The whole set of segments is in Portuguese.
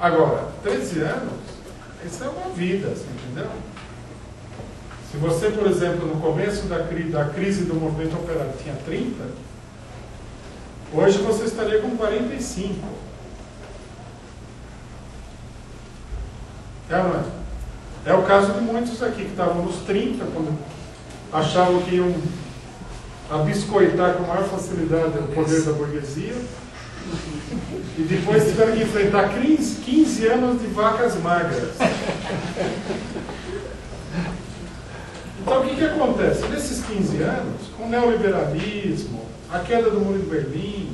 Agora, 13 anos, isso é uma vida, assim, entendeu? Se você, por exemplo, no começo da crise do movimento operário tinha 30, hoje você estaria com 45. É ou não é? É o caso de muitos aqui que estavam nos 30, quando achavam que iam abiscoitar com maior facilidade o poder da burguesia, e depois tiveram que enfrentar 15 anos de vacas magras. Então, o que acontece? Nesses 15 anos, com o neoliberalismo, a queda do Muro de Berlim,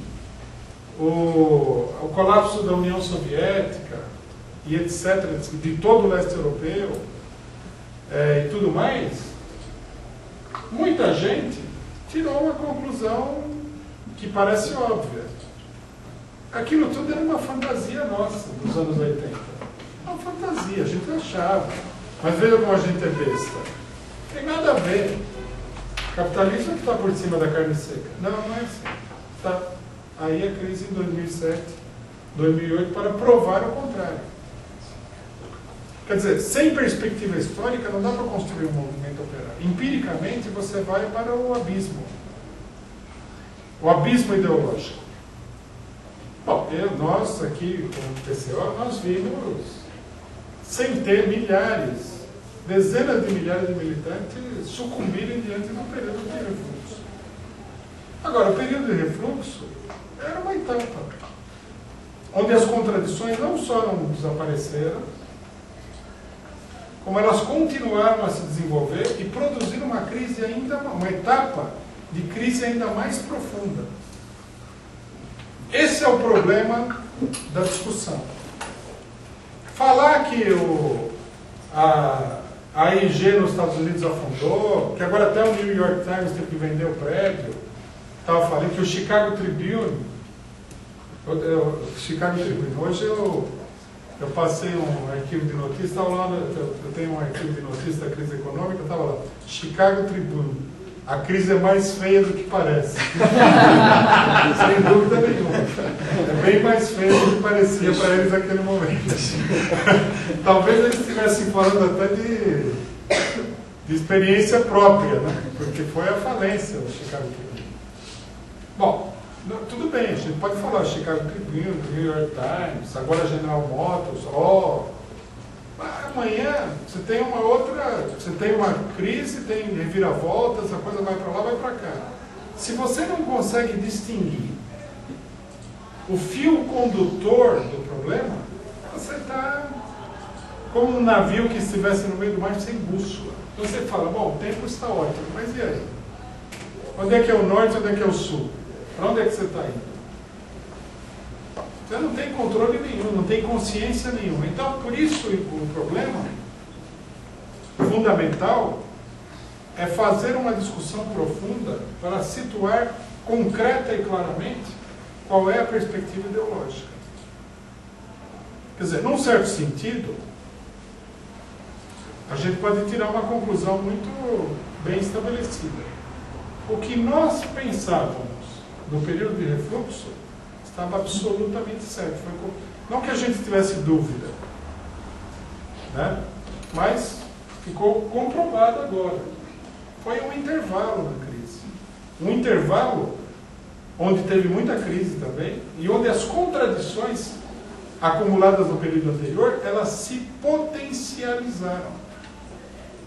o colapso da União Soviética, e etc., de todo o leste europeu, e tudo mais, muita gente tirou uma conclusão que parece óbvia. Aquilo tudo era uma fantasia nossa, dos anos 80. Uma fantasia, a gente achava. Mas veja como a gente é besta. Não tem nada a ver. O capitalismo é que está por cima da carne seca. Não, não é assim. Tá. Aí a crise em 2007, 2008, para provar o contrário. Quer dizer, sem perspectiva histórica, não dá para construir um movimento operário. Empiricamente, você vai para o abismo ideológico. Bom, nós aqui, como PCO, nós vimos milhares, dezenas de milhares de militantes sucumbirem diante do período de refluxo. Agora, o período de refluxo era uma etapa onde as contradições não só não desapareceram, como elas continuaram a se desenvolver e produziram uma etapa de crise ainda mais profunda. Esse é o problema da discussão. Falar que a AIG nos Estados Unidos afundou, que agora até o New York Times teve que vender o prédio, estava falando que o Chicago Tribune, hoje eu passei um arquivo de notícias, estava lá, eu tenho um arquivo de notícias da crise econômica, estava lá, Chicago Tribune. A crise é mais feia do que parece. Sem dúvida nenhuma. É bem mais feia do que parecia para eles naquele momento. Talvez eles estivessem falando até de experiência própria, né? Porque foi a falência do Chicago Tribune. Bom, tudo bem, a gente pode falar Chicago Tribune, New York Times, agora General Motors, amanhã você tem uma crise, tem reviravoltas, a coisa vai para lá, vai para cá. Se você não consegue distinguir o fio condutor do problema, você está como um navio que estivesse no meio do mar sem bússola. Então você fala, bom, o tempo está ótimo, mas e aí? Onde é que é o norte, onde é que é o sul? Para onde é que você está indo? Você não tem controle nenhum, não tem consciência nenhuma. Então, por isso, o problema fundamental é fazer uma discussão profunda para situar concreta e claramente qual é a perspectiva ideológica. Quer dizer, num certo sentido, a gente pode tirar uma conclusão muito bem estabelecida. O que nós pensávamos no período de refluxo estava absolutamente certo. Não que a gente tivesse dúvida, né? Mas ficou comprovado agora. Foi um intervalo na crise. Um intervalo onde teve muita crise também, e onde as contradições acumuladas no período anterior, elas se potencializaram.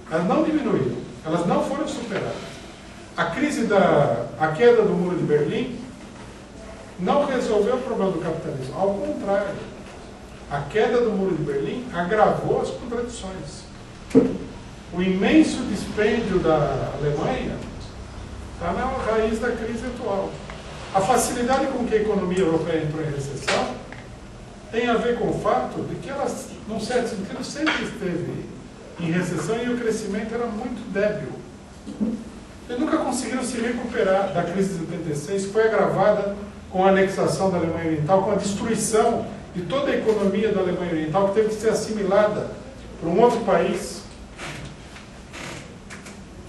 Elas não diminuíram, elas não foram superadas. A queda do Muro de Berlim não resolveu o problema do capitalismo. Ao contrário, a queda do Muro de Berlim agravou as contradições. O imenso dispêndio da Alemanha está na raiz da crise atual. A facilidade com que a economia europeia entrou em recessão tem a ver com o fato de que ela, num certo sentido, sempre esteve em recessão e o crescimento era muito débil. Eles nunca conseguiram se recuperar da crise de 86, que foi agravada com a anexação da Alemanha Oriental, com a destruição de toda a economia da Alemanha Oriental, que teve que ser assimilada por um outro país.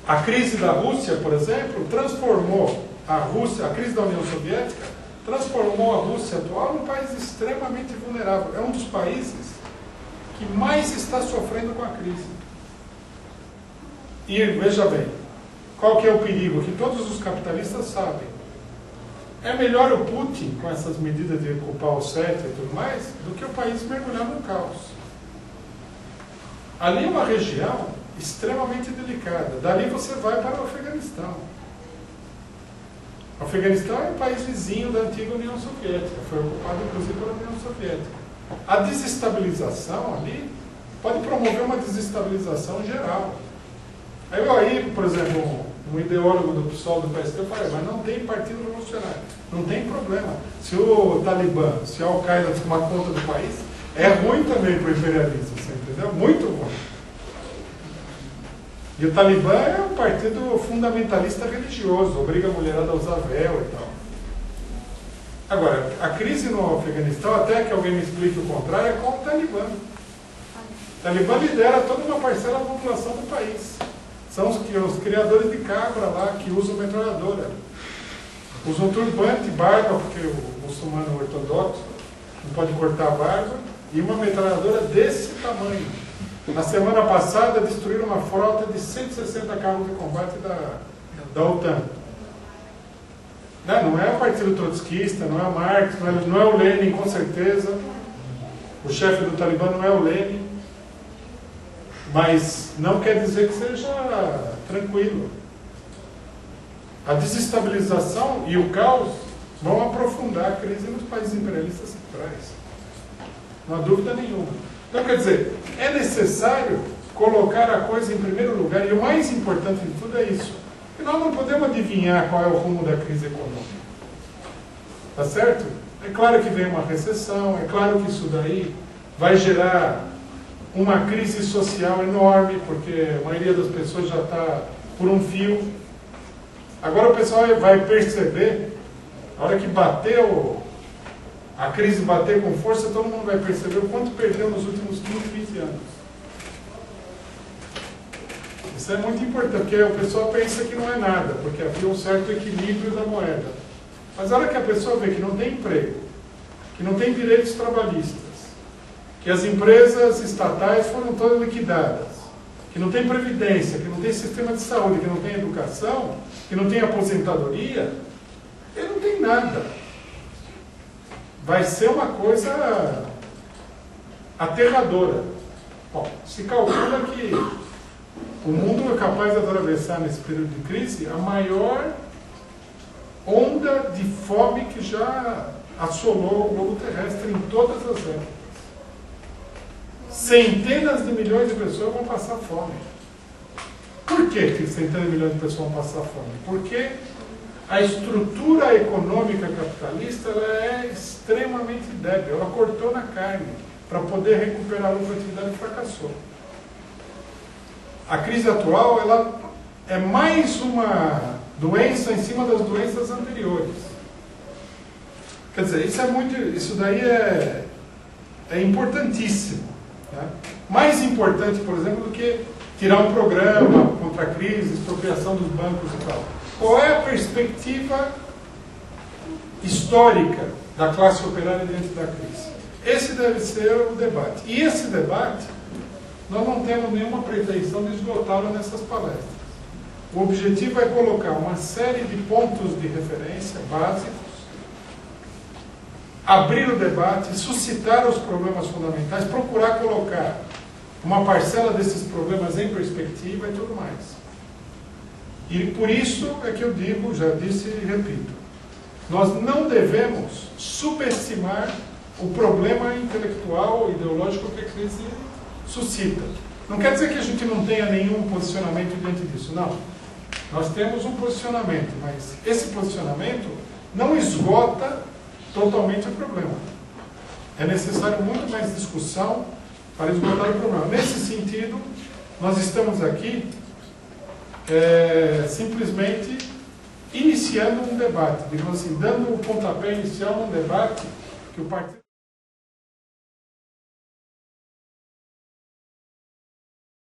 A crise da Rússia, por exemplo, transformou a crise da União Soviética, transformou a Rússia atual num país extremamente vulnerável. É um dos países que mais está sofrendo com a crise. E veja bem, qual que é o perigo? Que todos os capitalistas sabem. É melhor o Putin, com essas medidas de culpar o CETA e tudo mais, do que o país mergulhar no caos. Ali é uma região extremamente delicada. Dali você vai para o Afeganistão. O Afeganistão é um país vizinho da antiga União Soviética, foi ocupado inclusive pela União Soviética. A desestabilização ali pode promover uma desestabilização geral. Aí, por exemplo, um ideólogo do PSOL do PSD fala, mas não tem partido revolucionário, não tem problema. Se o Talibã, se a Al-Qaeda tomar conta do país, é ruim também para o imperialismo, você entendeu? Muito ruim. E o Talibã é um partido fundamentalista religioso, obriga a mulherada a usar véu e tal. Agora, a crise no Afeganistão, até que alguém me explique o contrário, é com o Talibã. O Talibã lidera toda uma parcela da população do país. São os criadores de cabra lá, que usam metralhadora. Usam turbante, barba, porque o muçulmano ortodoxo não pode cortar a barba, e uma metralhadora desse tamanho. Na semana passada, destruíram uma frota de 160 carros de combate da OTAN. Não é o partido trotskista, não é o Marx, não é o Lenin, com certeza. O chefe do Talibã não é o Lenin. Mas não quer dizer que seja tranquilo. A desestabilização e o caos vão aprofundar a crise nos países imperialistas centrais. Não há dúvida nenhuma. Então, quer dizer, é necessário colocar a coisa em primeiro lugar. E o mais importante de tudo é isso. Que nós não podemos adivinhar qual é o rumo da crise econômica. Tá certo? É claro que vem uma recessão, é claro que isso daí vai gerar uma crise social enorme, porque a maioria das pessoas já está por um fio. Agora o pessoal vai perceber, a hora que a crise bater com força, todo mundo vai perceber o quanto perdeu nos últimos 15, 20 anos. Isso é muito importante, porque o pessoal pensa que não é nada, porque havia um certo equilíbrio da moeda. Mas a hora que a pessoa vê que não tem emprego, que não tem direitos trabalhistas, que as empresas estatais foram todas liquidadas, que não tem previdência, que não tem sistema de saúde, que não tem educação, que não tem aposentadoria, ele não tem nada. Vai ser uma coisa aterradora. Bom, se calcula que o mundo é capaz de atravessar nesse período de crise a maior onda de fome que já assolou o globo terrestre em todas as épocas. Centenas de milhões de pessoas vão passar fome. Por que centenas de milhões de pessoas vão passar fome? Porque a estrutura econômica capitalista ela é extremamente débil. Ela cortou na carne para poder recuperar a lucratividade e fracassou. A crise atual ela é mais uma doença em cima das doenças anteriores. Quer dizer, isso daí é importantíssimo. Tá? Mais importante, por exemplo, do que tirar um programa contra a crise, expropriação dos bancos e tal. Qual é a perspectiva histórica da classe operária diante da crise? Esse deve ser o debate. E esse debate, nós não temos nenhuma pretensão de esgotá-lo nessas palestras. O objetivo é colocar uma série de pontos de referência básicos, abrir o debate, suscitar os problemas fundamentais, procurar colocar uma parcela desses problemas em perspectiva e tudo mais. E por isso é que eu digo, já disse e repito, nós não devemos subestimar o problema intelectual, ideológico que a crise suscita. Não quer dizer que a gente não tenha nenhum posicionamento diante disso, não. Nós temos um posicionamento, mas esse posicionamento não esgota totalmente o problema. É necessário muito mais discussão para esgotar o problema. Nesse sentido, nós estamos aqui simplesmente iniciando um debate, digamos assim, dando o pontapé inicial num debate que o partido